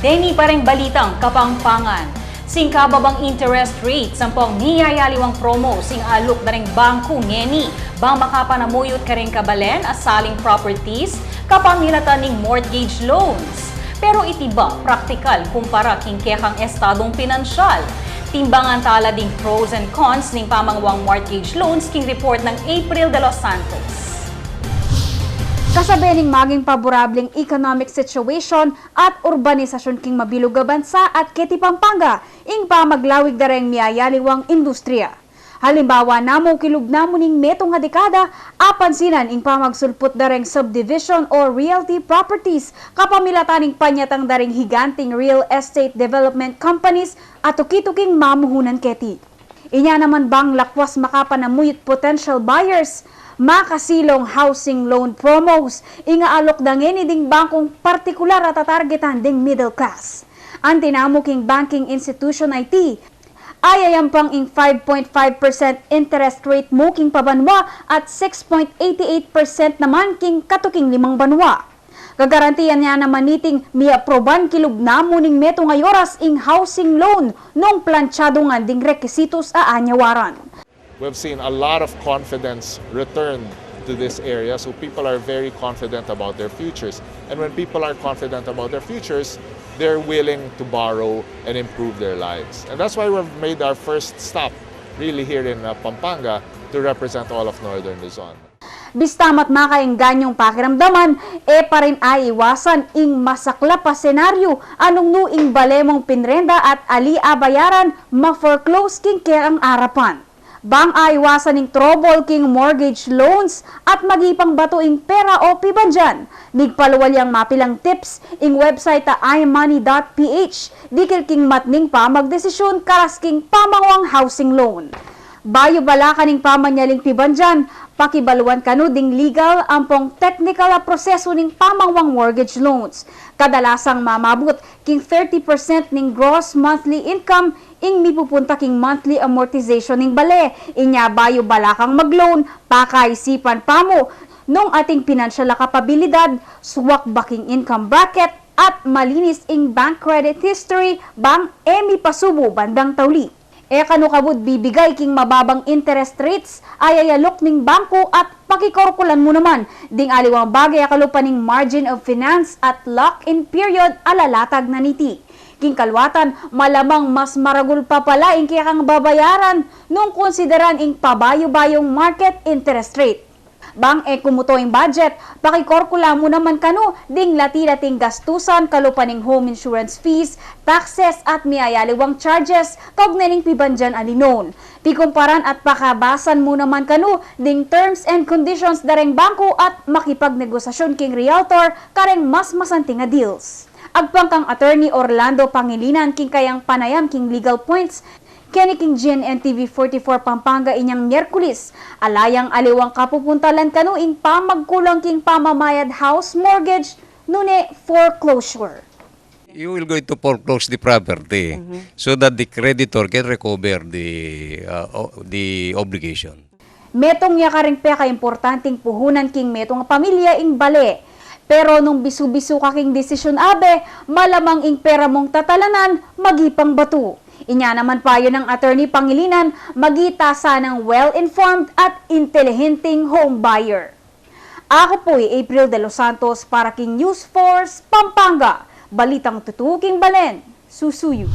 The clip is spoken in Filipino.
Heni pa rin balitang Kapampangan. Singkababang interest rate, sampong niyayaliwang promo, sing alok na rin bangko ngeni, bang makapanamuyot ka rin kabalen as selling properties, kapamilatan ning mortgage loans. Pero itiba, praktikal kumpara kingkekang estadong pinansyal. Timbangan tala ding pros and cons ning pamangwang mortgage loans king report ng April de los Santos. Kasabi ning maging paborableng economic situation at urbanisasyon king mabilog nga bansa at Keti Pampanga ing pamaglawig dareng miyayaliwang industriya. Halimbawa namo kilug namo ning metong nga dekada apansinan ing pamagsulpot dareng subdivision or realty properties kapamilatan ing panyatang dareng higanting real estate development companies at tuki-tuking mamuhunan Keti. Inya naman bang lakwas makapanamuyot potential buyers makasilong housing loan promos, ingaalok dangin ding bangkong partikular at targetan ding middle class. Ang tinamuking banking institution IT, ayayampang ing 5.5% interest rate mo king pabanwa at 6.88% naman king katuking 5 banwa. Gagarantiyan niya naman niting miaproban kilug namo ning meto nga oras ing housing loan nung planchado nga ding rekisitos a anyawaran. We've seen a lot of confidence return to this area, so people are very confident about their futures. And when people are confident about their futures, they're willing to borrow and improve their lives. And that's why we've made our first stop really here in Pampanga to represent all of Northern Luzon. Bistamat makaingganyong pakiramdaman, pa rin ay iwasan ing masakla pa senaryo anong nuing balemong pinrenda at alia bayaran ma-foreclose king kaya ang arapan. Bang aiwasan ning trouble king mortgage loans at magipang batuing pera o pibanjan. Nigpaluwalyang mapilang tips ing website ta imoney.ph dikil king matning pa magdesisyon karas king pamangwang housing loan. Bayo bala kaning pamanyaling pibanjan, pakibaluan kanu ding legal ampong technical a proseso ning pamangwang mortgage loans. Kadalasang mamabot king 30% ning gross monthly income ing mipupunta king monthly amortization ning bale. Inya bayo balakang mag-loan, pakaisipan pa mo nung ating financial kapabilidad, suwak baking income bracket at malinis ing bank credit history bang mipasubo bandang tawli. Kanukabud bibigay king mababang interest rates ayayalok ning bangko at pakikorkulan mo naman ding aliwang bagay akalupan ning margin of finance at lock-in period alalatag na niti. King kalwatan malamang mas maragul pa pala ing kaya kang babayaran nung konsideran ing pabayo-bayong market interest rate. Bang kumuto ing budget, pakikorkula mo naman kanu ding lati-lating gastusan kalupaning home insurance fees, taxes at miayaliwang charges kaugnay ning pibanjan alinon. Pikumparan at pakabasan mo naman kanu ding terms and conditions dareng bangko at makipagnegosasyon king realtor kareng mas masanting nga deals. Agpang kang attorney Orlando Pangilinan king kayang panayam king legal points Kenny king GNN TV 44 Pampanga inyang Miyerkules, alayang aliwang kapupuntalan kanu ing pamagkulang king pamamayad house mortgage nune foreclosure. You will go to foreclose the property so that the creditor can recover the obligation. Metong niya karing peka importanteng puhunan king metong pamilya ing bale. Pero nung bisu-bisu kaking desisyon abe, malamang ing pera mong tatalanan magipang batu. Inya naman payo ng attorney Pangilinan, magitasa ng well-informed at intelihenteng home buyer. Ako po'y April de los Santos para king News Force Pampanga. Balitang tutuking balen, susuyo.